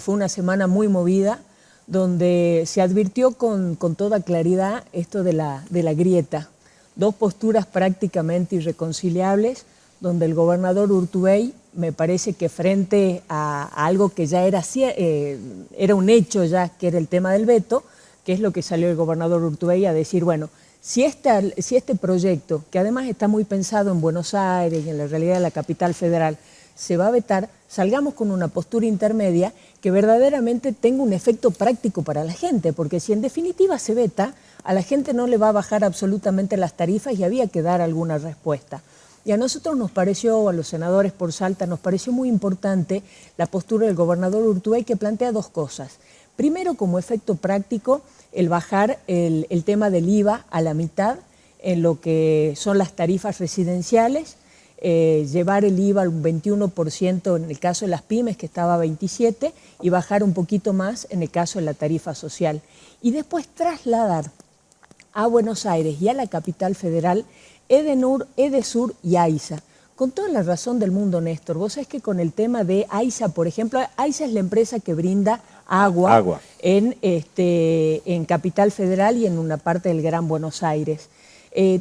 fue una semana muy movida, donde se advirtió con toda claridad esto de la grieta. Dos posturas prácticamente irreconciliables, donde el gobernador Urtubey, me parece que frente a algo que ya era un hecho ya, que era el tema del veto, que es lo que salió el gobernador Urtubey a decir, bueno, si este proyecto, que además está muy pensado en Buenos Aires y en la realidad de la capital federal, se va a vetar, salgamos con una postura intermedia que verdaderamente tenga un efecto práctico para la gente, porque si en definitiva se veta, a la gente no le va a bajar absolutamente las tarifas y había que dar alguna respuesta. Y a nosotros nos pareció, a los senadores por Salta, nos pareció muy importante la postura del gobernador Urtubey, que plantea dos cosas. Primero, como efecto práctico, el bajar el tema del IVA a la mitad en lo que son las tarifas residenciales, llevar el IVA al 21% en el caso de las pymes, que estaba a 27%, y bajar un poquito más en el caso de la tarifa social. Y después trasladar a Buenos Aires y a la capital federal Edenur, Edesur y AISA. Con toda la razón del mundo, Néstor, vos sabés que con el tema de AISA, por ejemplo, AISA es la empresa que brinda agua. En Capital Federal y en una parte del Gran Buenos Aires.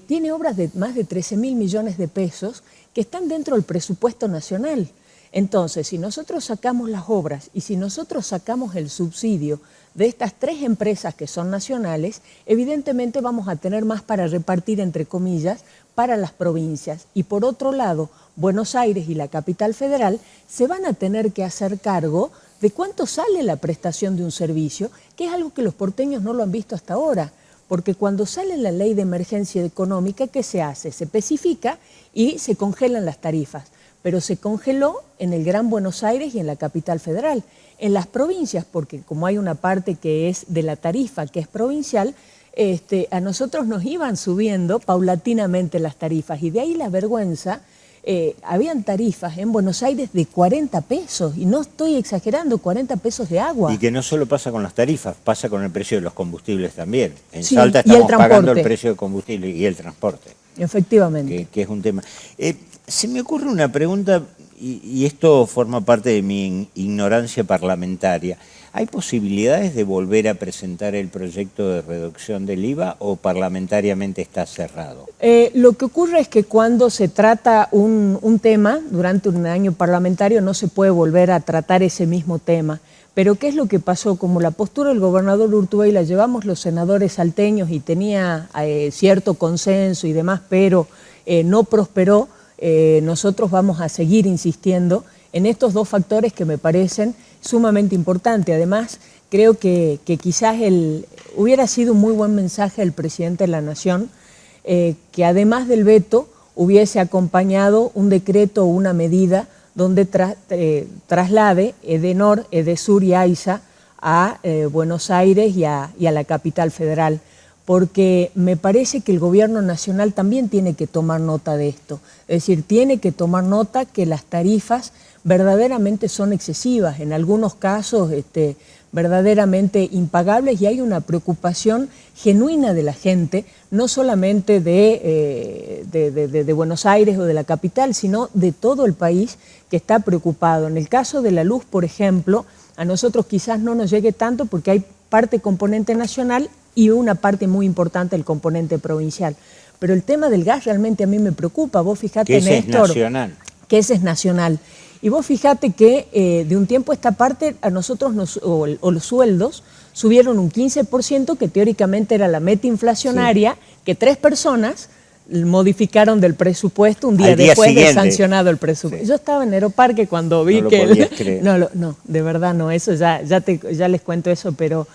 Tiene obras de más de 13.000 millones de pesos que están dentro del presupuesto nacional. Entonces, si nosotros sacamos las obras y si nosotros sacamos el subsidio de estas tres empresas que son nacionales, evidentemente vamos a tener más para repartir, entre comillas, para las provincias. Y por otro lado, Buenos Aires y la capital federal se van a tener que hacer cargo de cuánto sale la prestación de un servicio, que es algo que los porteños no lo han visto hasta ahora. Porque cuando sale la ley de emergencia económica, ¿qué se hace? Se especifica y se congelan las tarifas. Pero se congeló en el Gran Buenos Aires y en la capital federal. En las provincias, porque como hay una parte que es de la tarifa, que es provincial, a nosotros nos iban subiendo paulatinamente las tarifas. Y de ahí la vergüenza, habían tarifas en Buenos Aires de 40 pesos, y no estoy exagerando, 40 pesos de agua. Y que no solo pasa con las tarifas, pasa con el precio de los combustibles también. En sí, Salta estamos pagando el precio del combustible y el transporte. Efectivamente. Que es un tema. Se me ocurre una pregunta, y esto forma parte de mi ignorancia parlamentaria. ¿Hay posibilidades de volver a presentar el proyecto de reducción del IVA o parlamentariamente está cerrado? Lo que ocurre es que cuando se trata un tema durante un año parlamentario no se puede volver a tratar ese mismo tema. Pero ¿qué es lo que pasó? Como la postura del gobernador Urtubey la llevamos los senadores salteños y tenía cierto consenso y demás, pero no prosperó, nosotros vamos a seguir insistiendo en estos dos factores que me parecen sumamente importantes. Además, creo que quizás hubiera sido un muy buen mensaje del presidente de la Nación, que además del veto hubiese acompañado un decreto o una medida donde traslade Edenor, Edesur y AISA a Buenos Aires y a la capital federal, porque me parece que el gobierno nacional también tiene que tomar nota de esto. Es decir, tiene que tomar nota que las tarifas verdaderamente son excesivas, en algunos casos verdaderamente impagables, y hay una preocupación genuina de la gente, no solamente de Buenos Aires o de la capital, sino de todo el país que está preocupado. En el caso de la luz, por ejemplo, a nosotros quizás no nos llegue tanto porque hay parte componente nacional y una parte muy importante del componente provincial. Pero el tema del gas realmente a mí me preocupa. Vos fijate, Néstor, que ese es nacional. Y vos fijate que de un tiempo a esta parte a nosotros los sueldos subieron un 15%, que teóricamente era la meta inflacionaria, sí, que 3 personas modificaron del presupuesto un día después de sancionado el presupuesto. Sí. Yo estaba en Aeroparque cuando vi que... No, de verdad no, eso ya les cuento eso, pero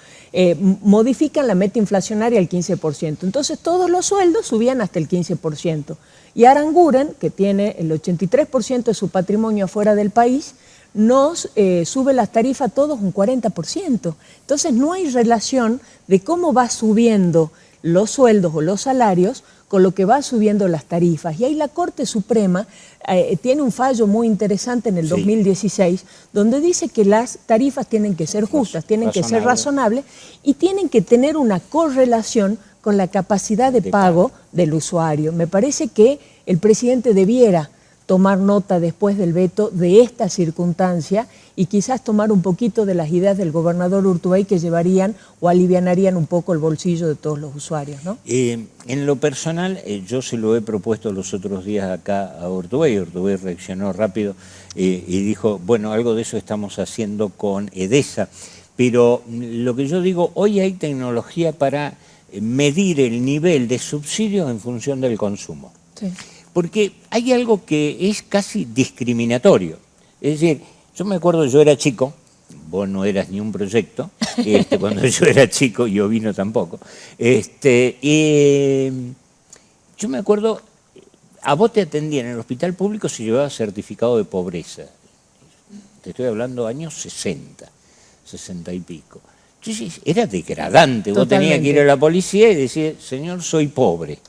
modifican la meta inflacionaria al 15%. Entonces todos los sueldos subían hasta el 15%. Y Aranguren, que tiene el 83% de su patrimonio afuera del país, nos sube las tarifas todos un 40%. Entonces no hay relación de cómo va subiendo los sueldos o los salarios con lo que va subiendo las tarifas. Y ahí la Corte Suprema tiene un fallo muy interesante en el 2016, donde dice que las tarifas tienen que ser justas, tienen que ser razonables y tienen que tener una correlación con la capacidad de pago del usuario. Me parece que el presidente debiera tomar nota después del veto de esta circunstancia y quizás tomar un poquito de las ideas del gobernador Urtubey que llevarían o alivianarían un poco el bolsillo de todos los usuarios, ¿no? En lo personal, yo se lo he propuesto los otros días acá a Urtubey. Urtubey reaccionó rápido y dijo, bueno, algo de eso estamos haciendo con Edesa. Pero lo que yo digo, hoy hay tecnología para medir el nivel de subsidios en función del consumo. Sí. Porque hay algo que es casi discriminatorio. Es decir, yo me acuerdo, yo era chico, vos no eras ni un proyecto, cuando yo era chico, y Ovino tampoco. Yo me acuerdo, a vos te atendían en el hospital público si llevabas certificado de pobreza. Te estoy hablando años 60 y pico. Entonces era degradante, vos tenías que ir a la policía y decir, señor, soy pobre.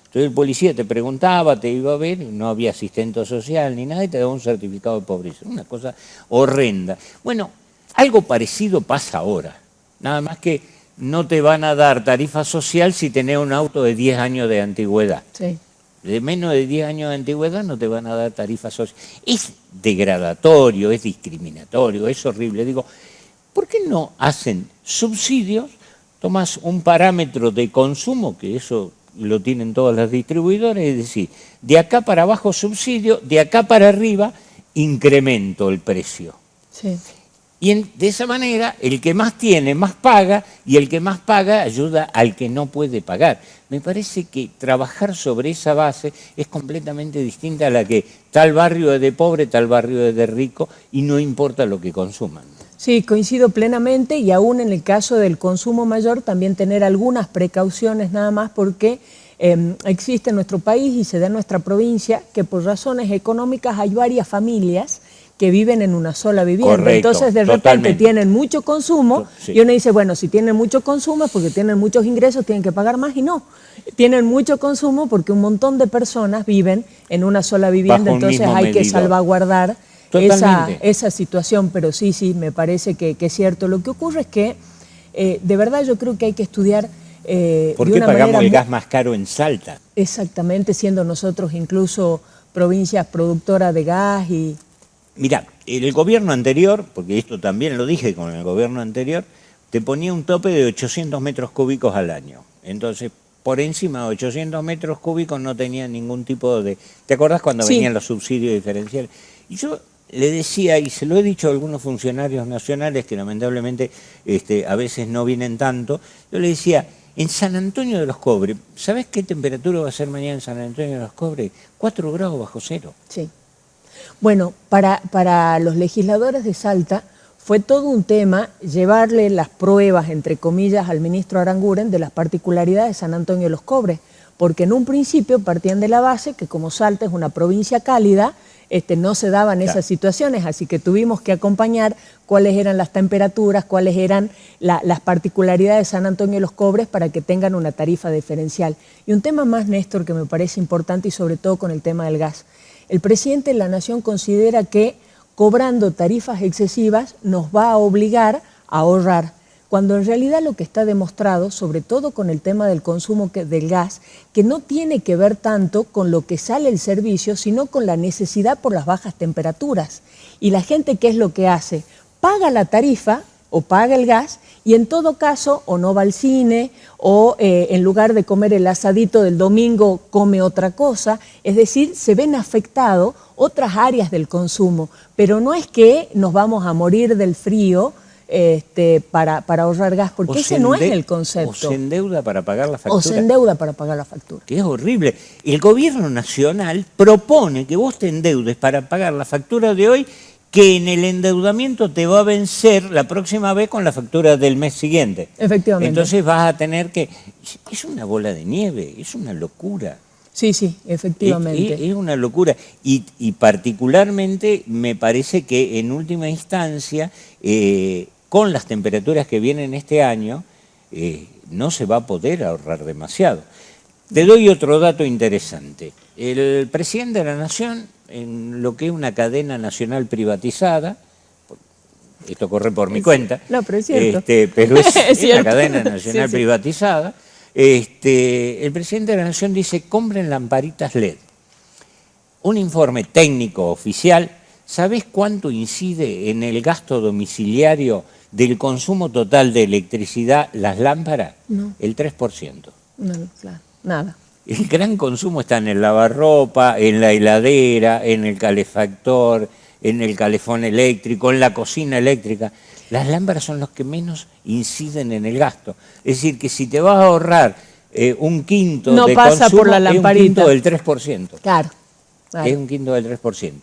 Entonces el policía te preguntaba, te iba a ver, no había asistente social ni nada y te daba un certificado de pobreza. Una cosa horrenda. Bueno, algo parecido pasa ahora. Nada más que no te van a dar tarifa social si tenés un auto de 10 años de antigüedad. Sí. De menos de 10 años de antigüedad no te van a dar tarifa social. Es degradatorio, es discriminatorio, es horrible. Digo, ¿por qué no hacen subsidios? Tomás un parámetro de consumo, que eso lo tienen todas las distribuidoras, es decir, de acá para abajo subsidio, de acá para arriba incremento el precio. Sí. Y de esa manera, el que más tiene, más paga, y el que más paga ayuda al que no puede pagar. Me parece que trabajar sobre esa base es completamente distinta a la que tal barrio es de pobre, tal barrio es de rico, y no importa lo que consuman. Sí, coincido plenamente, y aún en el caso del consumo mayor también tener algunas precauciones nada más porque existe en nuestro país y se da en nuestra provincia que por razones económicas hay varias familias que viven en una sola vivienda. Correcto, entonces de repente totalmente. tienen mucho consumo Sí. Y uno dice, bueno, si tienen mucho consumo es porque tienen muchos ingresos, tienen que pagar más, y no. Tienen mucho consumo porque un montón de personas viven en una sola vivienda, Bajo un entonces mismo hay que medidor. salvaguardar Totalmente. esa situación, pero sí, me parece que es cierto. Lo que ocurre es que, de verdad, yo creo que hay que estudiar ¿Por de qué una pagamos manera el gas más caro en Salta? exactamente, siendo nosotros incluso provincias productoras de gas y... Mirá, el gobierno anterior, porque esto también lo dije con el gobierno anterior, te ponía un tope de 800 metros cúbicos al año. Entonces, por encima de 800 metros cúbicos no tenía ningún tipo de... ¿Te acordás cuando Sí. venían los subsidios diferenciales? Y yo le decía, y se lo he dicho a algunos funcionarios nacionales que lamentablemente a veces no vienen tanto, yo le decía, en San Antonio de los Cobres, ¿sabés qué temperatura va a ser mañana en San Antonio de los Cobres? 4 grados bajo cero. Sí. Bueno, para los legisladores de Salta fue todo un tema llevarle las pruebas, entre comillas, al ministro Aranguren de las particularidades de San Antonio de los Cobres, porque en un principio partían de la base que como Salta es una provincia cálida, no se daban esas situaciones, así que tuvimos que acompañar cuáles eran las temperaturas, cuáles eran las particularidades de San Antonio de los Cobres para que tengan una tarifa diferencial. Y un tema más, Néstor, que me parece importante y sobre todo con el tema del gas. El presidente de la Nación considera que cobrando tarifas excesivas nos va a obligar a ahorrar, cuando en realidad lo que está demostrado, sobre todo con el tema del consumo del gas, que no tiene que ver tanto con lo que sale el servicio, sino con la necesidad por las bajas temperaturas. Y la gente, ¿qué es lo que hace? Paga la tarifa o paga el gas y en todo caso o no va al cine o en lugar de comer el asadito del domingo come otra cosa, es decir, se ven afectadas otras áreas del consumo, pero no es que nos vamos a morir del frío para ahorrar gas, porque ese no es el concepto. O se endeuda para pagar la factura. O se endeuda para pagar la factura. Que es horrible. El gobierno nacional propone que vos te endeudes para pagar la factura de hoy, que en el endeudamiento te va a vencer la próxima vez con la factura del mes siguiente. Efectivamente. Entonces vas a tener que... Es una bola de nieve, es una locura. Sí, efectivamente. Es una locura. Y particularmente me parece que en última instancia, con las temperaturas que vienen este año, no se va a poder ahorrar demasiado. Te doy otro dato interesante. El presidente de la Nación, en lo que es una cadena nacional privatizada, esto corre por mi cuenta, no, pero es cierto. Pero es cierto. una cadena nacional privatizada, el presidente de la Nación dice, compren lamparitas LED. Un informe técnico oficial ¿Sabés cuánto incide en el gasto domiciliario del consumo total de electricidad las lámparas? No. El 3%. No, claro, nada. El gran consumo está en el lavarropa, en la heladera, en el calefactor, en el calefón eléctrico, en la cocina eléctrica. Las lámparas son los que menos inciden en el gasto. Es decir, que si te vas a ahorrar un quinto no de pasa consumo, por la es un lamparita. quinto del 3%. Claro. Claro. Es un quinto del 3%.